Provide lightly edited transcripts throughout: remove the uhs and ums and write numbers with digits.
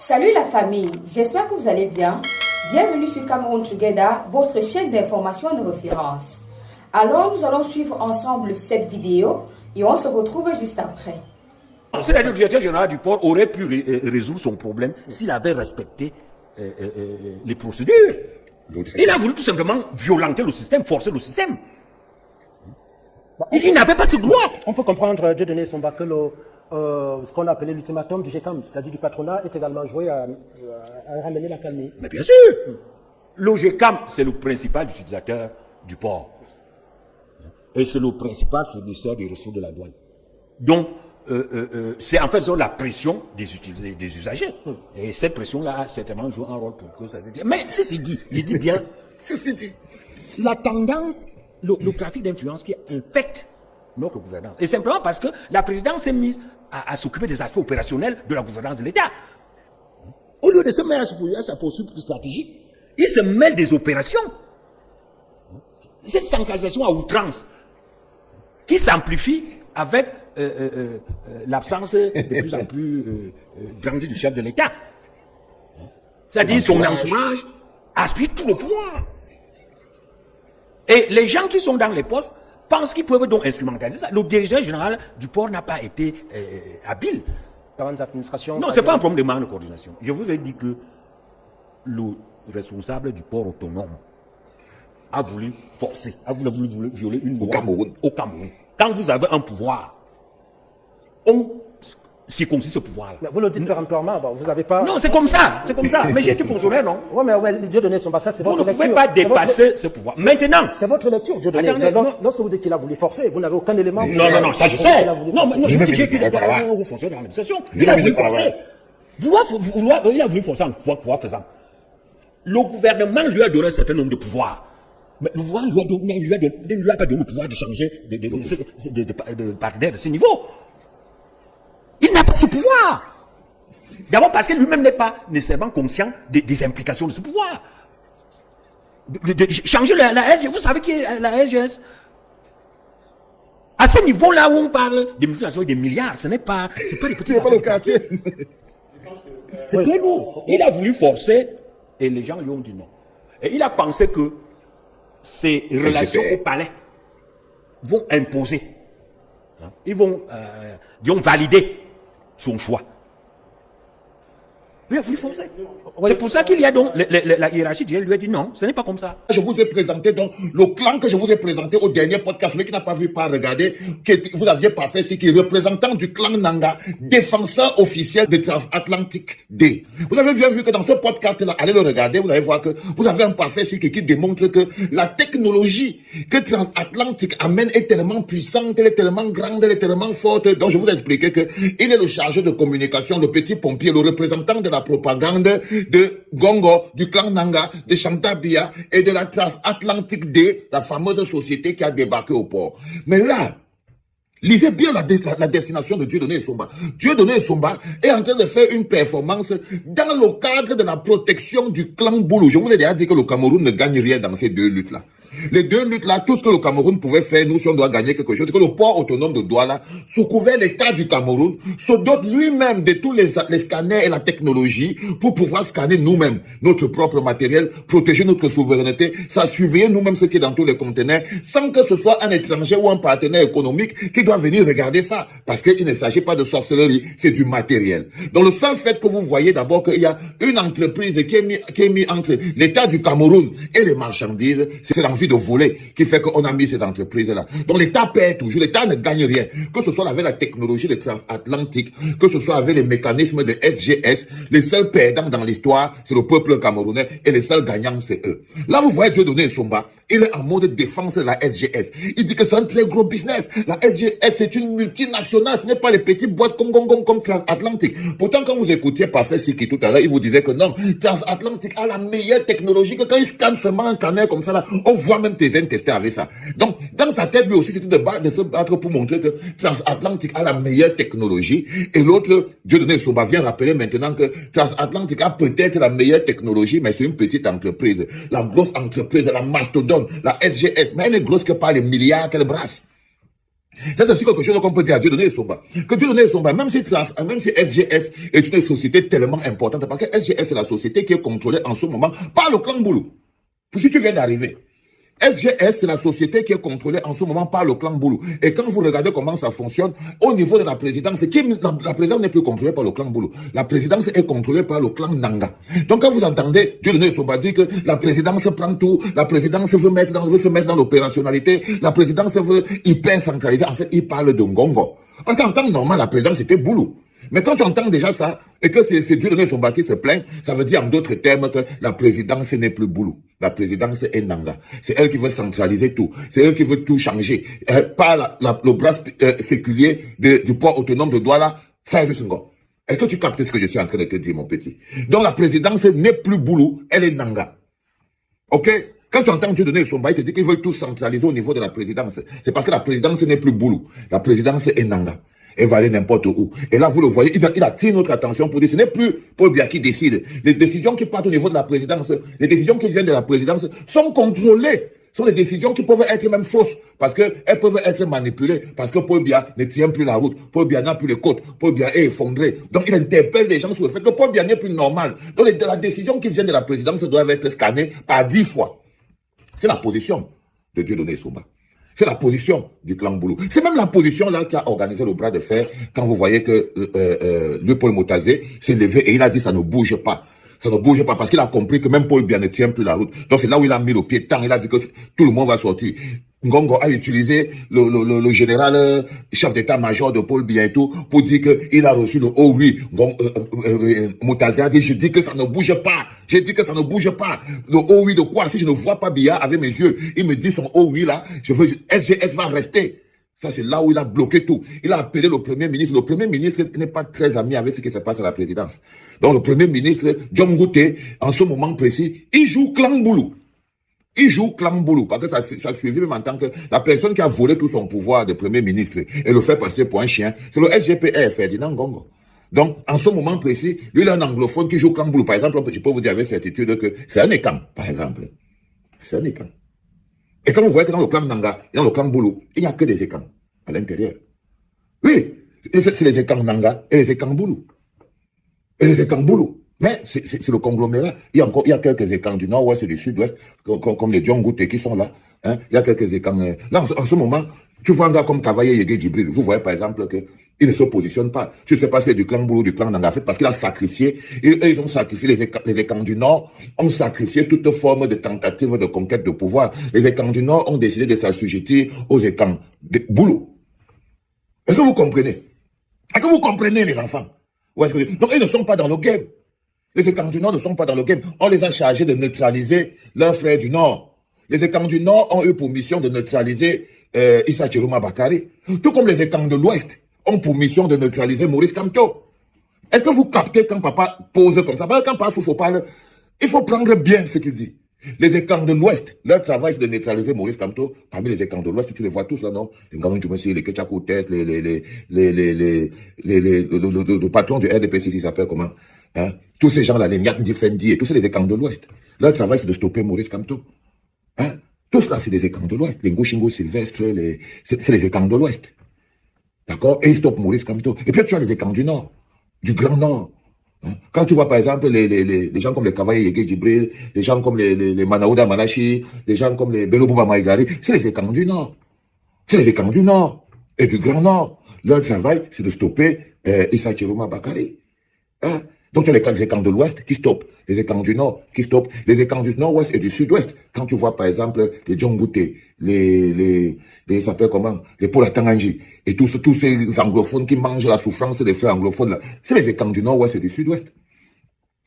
Salut la famille, j'espère que vous allez bien. Bienvenue sur Cameroun Together, votre chaîne d'information de référence. Alors nous allons suivre ensemble cette vidéo et on se retrouve juste après. C'est-à-dire que le directeur général du port aurait pu résoudre son problème s'il avait respecté les procédures. Il a voulu tout simplement violenter le système, forcer le système. Il n'avait pas ce droit. On peut comprendre, Dieudonné Somba, que ce qu'on a appelé l'ultimatum du GECAM, c'est-à-dire du patronat, est également joué à ramener la calmie. Mais bien sûr, le GECAM, c'est le principal utilisateur du port. Et c'est le principal fournisseur des ressources de la douane. Donc, c'est en fait la pression des usagers. Et cette pression-là a certainement joué un rôle pour que ça se dise. Mais ceci dit, il dit bien, ceci dit, la tendance, le trafic d'influence qui infecte notre gouvernance. Et simplement parce que la présidence s'est mise à s'occuper des aspects opérationnels de la gouvernance de l'État. Au lieu de se mettre à sa poursuite stratégique, il se mêle des opérations. Cette centralisation à outrance qui s'amplifie avec l'absence de plus en plus grande du chef de l'État. C'est-à-dire son entourage aspire tout le pouvoir. Et les gens qui sont dans les postes pensent qu'ils peuvent donc instrumentaliser ça. Le directeur général du port n'a pas été habile. Non, ce n'est pas un problème de manque de coordination. Je vous ai dit que le responsable du port autonome a voulu forcer, a voulu violer une loi au Cameroun. Quand vous avez un pouvoir, on circoncit ce pouvoir-là. Vous le dites péremptoirement, vous n'avez pas... Non, c'est comme ça, Mais j'ai été fonctionnaire, non? Oui, mais Dieudonné Somba, ça c'est votre lecture. Vous ne pouvez pas dépasser ce pouvoir. Maintenant... C'est votre lecture, Dieudonné. Lorsque vous dites qu'il a voulu forcer, vous n'avez aucun élément... Non, ça je sais. Non, j'ai été haut fonctionnaire dans l'administration. Il a voulu forcer. Il a voulu forcer en pouvoir faisant. Le gouvernement lui a donné un certain nombre de pouvoirs. Mais le pouvoir ne lui a pas donné le pouvoir de changer de partenaire de ce niveau. Il n'a pas ce pouvoir. D'abord parce que lui-même n'est pas nécessairement conscient des implications de ce pouvoir. Changer la SGS, vous savez qui est la SGS? À ce niveau-là où on parle des multinationales et des milliards, ce n'est pas des petits affaires. C'est pas le quartier. C'est très lourd. Il a voulu forcer et les gens lui ont dit non. Et il a pensé que ces relations au palais vont imposer. Ils vont valider son choix. Il a voulu forcer. C'est pour ça qu'il y a donc la hiérarchie lui a dit non, ce n'est pas comme ça. Je vous ai présenté donc le clan que je vous ai présenté au dernier podcast. Celui qui n'a pas vu, pas regarder, que vous aviez parfait, c'est qui est représentant du clan Nanga, défenseur officiel de Transatlantique D. Vous avez bien vu que dans ce podcast-là, allez le regarder, vous allez voir que vous avez un parfait qui démontre que la technologie que Transatlantique amène est tellement puissante, elle est tellement grande, elle est tellement forte. Donc je vous ai expliqué que il est le chargé de communication, le petit pompier, le représentant de la propagande de Gongo, du clan Nanga, de Chantabia et de la Transatlantique D, la fameuse société qui a débarqué au port. Mais là, lisez bien la destination de Dieudonné Somba. Dieudonné Somba est en train de faire une performance dans le cadre de la protection du clan Boulou. Je vous ai déjà dit que le Cameroun ne gagne rien dans ces deux luttes-là. Les deux luttes-là, tout ce que le Cameroun pouvait faire, nous, si on doit gagner quelque chose, c'est que le port autonome de Douala, sous couvert l'État du Cameroun, se dote lui-même de tous les scanners et la technologie pour pouvoir scanner nous-mêmes notre propre matériel, protéger notre souveraineté, surveiller nous-mêmes ce qui est dans tous les conteneurs, sans que ce soit un étranger ou un partenaire économique qui doit venir regarder ça. Parce qu'il ne s'agit pas de sorcellerie, c'est du matériel. Donc le seul fait que vous voyez d'abord qu'il y a une entreprise qui est mise entre l'État du Cameroun et les marchandises, c'est l'envie de voler qui fait qu'on a mis cette entreprise-là. Donc l'État perd toujours, l'État ne gagne rien. Que ce soit avec la technologie de Transatlantique, que ce soit avec les mécanismes de SGS, les seuls perdants dans l'histoire, c'est le peuple camerounais et les seuls gagnants, c'est eux. Là, vous voyez Dieudonné Somba, il est en mode défense de la SGS. Il dit que c'est un très gros business. La SGS, c'est une multinationale, ce n'est pas les petites boîtes comme Transatlantique. Pourtant, quand vous écoutiez Parfait Siki tout à l'heure, il vous disait que non, Transatlantique a la meilleure technologie, que quand il scanne seulement un canal comme ça, là, on voit même tes tester avec ça. Donc, dans sa tête, lui aussi, c'était de se battre pour montrer que Transatlantique a la meilleure technologie. Et l'autre, Dieudonné Somba vient rappeler maintenant que Transatlantique a peut-être la meilleure technologie, mais c'est une petite entreprise. La grosse entreprise, la mastodonte, la SGS, mais elle n'est grosse que par les milliards qu'elle brasse. Ça, c'est aussi quelque chose qu'on peut dire à Dieudonné et Somba. Que Dieudonné et Somba, même si SGS est une société tellement importante, parce que SGS est la société qui est contrôlée en ce moment par le clan Boulou. Si tu viens d'arriver, SGS, c'est la société qui est contrôlée en ce moment par le clan Boulou. Et quand vous regardez comment ça fonctionne, au niveau de la présidence, la présidence n'est plus contrôlée par le clan Boulou. La présidence est contrôlée par le clan Nanga. Donc quand vous entendez Dieudonné Somba dire que la présidence prend tout, la présidence veut se mettre dans l'opérationnalité, la présidence veut hyper centraliser, en fait, il parle de Ngongo. Parce qu'en temps normal, la présidence c'était Boulou. Mais quand tu entends déjà ça, et que c'est Dieudonné Somba qui se plaint, ça veut dire en d'autres termes que la présidence n'est plus Boulou. La présidence est Nanga. C'est elle qui veut centraliser tout. C'est elle qui veut tout changer. Par le bras séculier du port autonome de Douala, ça est Senghor. Est-ce que tu captes ce que je suis en train de te dire, mon petit? Donc la présidence n'est plus Boulou, elle est Nanga. Ok? Quand tu entends Dieudonné Somba, il te dit qu'ils veulent tout centraliser au niveau de la présidence. C'est parce que la présidence n'est plus Boulou. La présidence est Nanga. Elle va aller n'importe où. Et là, vous le voyez, il attire notre attention pour dire, ce n'est plus Paul Biya qui décide. Les décisions qui partent au niveau de la présidence, les décisions qui viennent de la présidence sont contrôlées. Ce sont des décisions qui peuvent être même fausses, parce qu'elles peuvent être manipulées, parce que Paul Biya ne tient plus la route, Paul Biya n'a plus les côtes, Paul Biya est effondré. Donc il interpelle les gens sur le fait que Paul Biya n'est plus normal. Donc la décision qui vient de la présidence doit être scannée par 10 fois. C'est la position de Dieudonné Somba. C'est la position du clan Boulou. C'est même la position là qui a organisé le bras de fer quand vous voyez que Paul Motazé s'est levé et il a dit ça ne bouge pas. Ça ne bouge pas parce qu'il a compris que même Paul Biya ne tient plus la route. Donc c'est là où il a mis le pied tant. Il a dit que tout le monde va sortir. Ngongo a utilisé le général chef d'état-major de Paul Biya et tout pour dire qu'il a reçu le oh oui. Motazé a dit je dis que ça ne bouge pas. J'ai dit que ça ne bouge pas. Le oh oui de quoi? Si je ne vois pas Biya avec mes yeux, il me dit son oh oui là, SGS va rester. Ça, c'est là où il a bloqué tout. Il a appelé le Premier ministre. Le Premier ministre n'est pas très ami avec ce qui se passe à la présidence. Donc, le Premier ministre, John Ngouté, en ce moment précis, il joue clan Boulou. Il joue clan Boulou. Parce que ça suffit même en tant que la personne qui a volé tout son pouvoir de Premier ministre et le fait passer pour un chien, c'est le SGPR, Ferdinand Ngongo. Donc, en ce moment précis, lui, il est un anglophone qui joue clan Boulou. Par exemple, je peux vous dire avec certitude que c'est un Ekam, par exemple. C'est un Ekam. Et quand vous voyez que dans le clan Nanga et dans le clan Boulou, il n'y a que des Ekans à l'intérieur. Oui, c'est les Ekans Nanga et les Ekans Boulou. Et les Ekans Boulou. Mais c'est le conglomérat. Il y a quelques Ekans du nord-ouest et du sud-ouest, comme les John Ngouté qui sont là. Hein. Il y a quelques Ekans. Là, en ce moment, tu vois un gars comme Kavaye Yege Djibril. Vous voyez par exemple qu'il ne se positionne pas. Je ne sais pas si c'est du clan Boulou, du clan Nanga, parce qu'il a sacrifié. Ils ont sacrifié les Ekans du Nord, ont sacrifié toute forme de tentative de conquête de pouvoir. Les Ekans du Nord ont décidé de s'assujettir aux Ekans de Boulou. Est-ce que vous comprenez? Est-ce que vous comprenez, les enfants? Donc, ils ne sont pas dans le game. Les Ekans du Nord ne sont pas dans le game. On les a chargés de neutraliser leurs frères du Nord. Les Ekans du Nord ont eu pour mission de neutraliser Issa Chiruma Bakari. Tout comme les Ekans de l'Ouest ont pour mission de neutraliser Maurice Kamto. Est-ce que vous captez quand papa pose comme ça? Quand papa Soufou parle, il faut prendre bien ce qu'il dit. Les Ekans de l'Ouest, leur travail c'est de neutraliser Maurice Kamto. Parmi les Ekans de l'Ouest, tu les vois tous là, non? Les Ngamon Djoumessi, les Ketchakoutes, le patron du RDPC, il s'appelle comment? Hein? Tous ces gens-là, les Nyat Ndifendi et tous les Ekans de l'Ouest. Leur travail c'est de stopper Maurice Kamto. Hein? Tout cela, c'est des Ekans de l'Ouest. Les Ngoshingo Sylvestre, c'est les Ekans de l'Ouest. D'accord? Et ils stoppent Maurice Kamto. Et puis tu as les Ekans du Nord, du Grand Nord. Hein? Quand tu vois par exemple les gens comme les Kavaye Yege Djibril, les gens comme les Manaouda Malachi, les gens comme les Belobouba Maïgari, c'est les Ekans du Nord. C'est les Ekans du Nord et du Grand Nord. Leur travail, c'est de stopper Issa Chiruma Bakari. Hein? Donc, tu as les Ekans de l'Ouest qui stoppent, les Ekans du Nord qui stoppent, les Ekans du Nord-Ouest et du Sud-Ouest. Quand tu vois, par exemple, les John Ngouté, les s'appelle comment, les Paul Atanganji, et tous ces anglophones qui mangent la souffrance des frères anglophones là, c'est les Ekans du Nord-Ouest et du Sud-Ouest.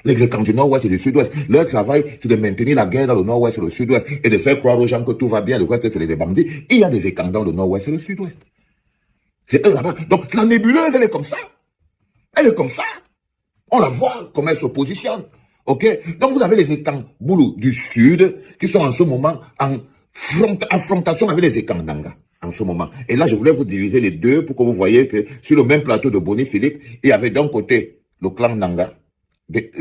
Les Ekans du Nord-Ouest et du Sud-Ouest, leur travail, c'est de maintenir la guerre dans le Nord-Ouest et le Sud-Ouest, et de faire croire aux gens que tout va bien, le reste, c'est les bandits. Il y a des Ekans dans le Nord-Ouest et le Sud-Ouest. C'est eux là-bas. Donc, la nébuleuse, elle est comme ça. Elle est comme ça. On la voit comment elle se positionne. Ok? Donc vous avez les Ekans Boulou du Sud qui sont en ce moment en affrontation avec les Ekans Nanga. En ce moment. Et là, je voulais vous diviser les deux pour que vous voyez que sur le même plateau de Boni Philippe, il y avait d'un côté le clan Nanga,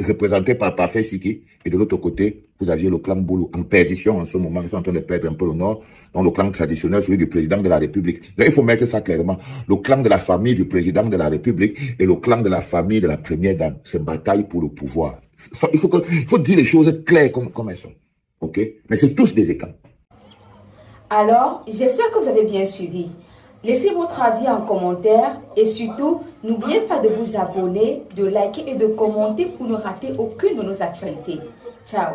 représenté par Parfait Siki, et de l'autre côté, vous aviez le clan Boulou en perdition en ce moment, ils sont en train de perdre un peu le nord, donc le clan traditionnel, celui du président de la République. Donc il faut mettre ça clairement. Le clan de la famille du président de la République et le clan de la famille de la première dame se bataillent pour le pouvoir. Il faut dire les choses claires comme elles sont. Ok? Mais c'est tous des écrans. Alors, j'espère que vous avez bien suivi. Laissez votre avis en commentaire et surtout, n'oubliez pas de vous abonner, de liker et de commenter pour ne rater aucune de nos actualités. Ciao!